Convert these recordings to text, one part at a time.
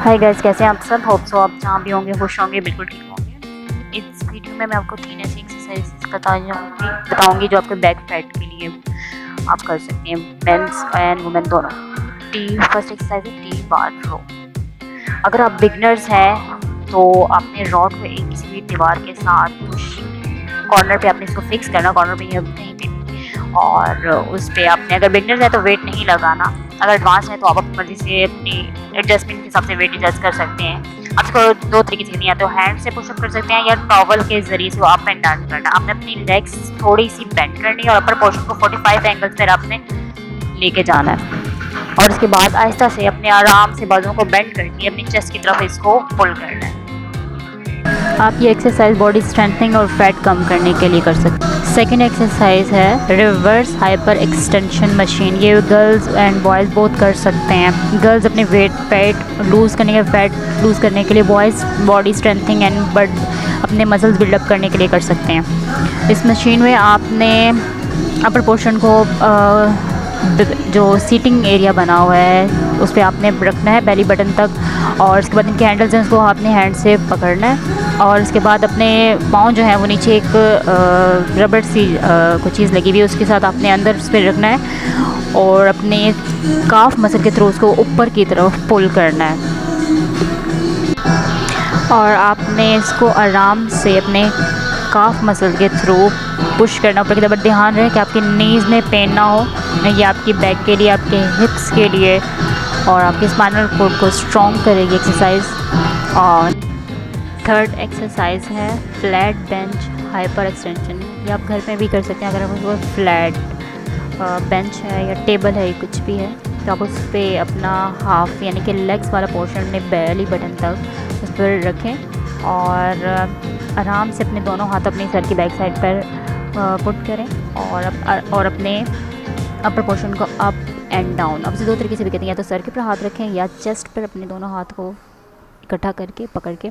Hi guys, कैसे हैं आप सब। होप सो आप जहाँ भी होंगे खुश होंगे, बिल्कुल ठीक होंगे। इस वीडियो में मैं आपको 3 ऐसी एक्सरसाइज बताऊंगी जो आपके बैक फैट के लिए आप कर सकते हैं, मेंस एंड वुमेन दोनों। फर्स्ट एक्सरसाइज है टी बार रो। अगर आप बिगनर्स हैं तो आपने रॉड को एक किसी भी दीवार के साथ पुश कॉर्नर पे आपने इसको फिक्स करना, कॉर्नर पे या कहीं पे भी, और उस पर आपने, अगर बिगनर्स है तो वेट नहीं लगाना। अगर एडवांस है तो आप अपनी मर्जी से अपनी एडजस्टमेंट के हिसाब से वेट एडजस्ट कर सकते हैं। आप इसको 2 तरीके से करनी है, तो हैंड से पुशअप कर सकते हैं या टॉवल के जरिए से अप एंड डाउन करना। आपने अपनी लेग्स थोड़ी सी बेंड करनी है और अपर पोर्शन को 45 एंगल्स पर आपने लेके जाना है, और उसके बाद आहिस्ता से अपने आराम से बाजुओं को बेंड करके अपनी चेस्ट की तरफ इसको पुल करना है। आप ये एक्सरसाइज बॉडी स्ट्रेंथनिंग और फैट कम करने के लिए कर सकते हैं। सेकेंड एक्सरसाइज है रिवर्स हाइपर एक्सटेंशन मशीन। ये गर्ल्स एंड बॉयज़ बोथ कर सकते हैं। गर्ल्स अपने फैट लूज़ करने के लिए, बॉयज़ बॉडी स्ट्रेंथनिंग एंड अपने मसल्स बिल्डअप करने के लिए कर सकते हैं। इस मशीन में आपने अपर पोर्शन को जो सीटिंग एरिया बना हुआ है उस पर आपने रखना है बेली बटन तक, और उसके बाद इनके हैंडल्स हैं उसको आपने हैंड से पकड़ना है, और उसके बाद अपने पाँव जो है वो नीचे एक रबड़ सी कुछ चीज़ लगी हुई है उसके साथ आपने अंदर उस पर रखना है, और अपने काफ मसल के थ्रू उसको ऊपर की तरफ पुल करना है, और आपने इसको आराम से अपने काफ मसल के थ्रू पुश करना ऊपर की तरफ। ध्यान रहे कि आपकी नीज़ में पेन ना हो। ये आपकी बैक के लिए, आपके हिप्स के लिए और आपके स्पाइनल कोड को स्ट्रॉन्ग करेगी एक्सरसाइज। और थर्ड एक्सरसाइज है फ्लैट बेंच हाइपर एक्सटेंशन। ये आप घर में भी कर सकते हैं। अगर आपको फ्लैट बेंच है या टेबल है, कुछ भी है, तो आप उस पर अपना हाफ यानी कि लेग्स वाला पोर्शन में बेली बटन तक उस पर रखें और आराम से अपने दोनों हाथ अपने सर की बैक साइड पर पुट करें, और अपने अपर पोर्शन को अप एंड डाउन। अब से 2 तरीके से भी कहते हैं, या तो सर के ऊपर हाथ रखें या चेस्ट पर अपने दोनों हाथ को इकट्ठा करके पकड़ के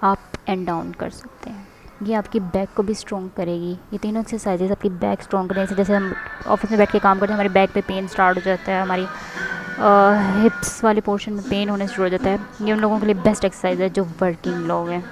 अप एंड डाउन कर सकते हैं। ये आपकी बैक को भी स्ट्रॉन्ग करेगी। ये तीनों एक्सरसाइजेस आपकी बैक स्ट्रॉन्ग करने से, जैसे हम ऑफिस में बैठ के काम करते हैं हमारी बैक पे पेन स्टार्ट हो जाता है, हमारी हिप्स वाले पोर्शन में पेन होने शुरू हो जाता है, ये उन लोगों के लिए बेस्ट एक्सरसाइज है जो वर्किंग लोग हैं।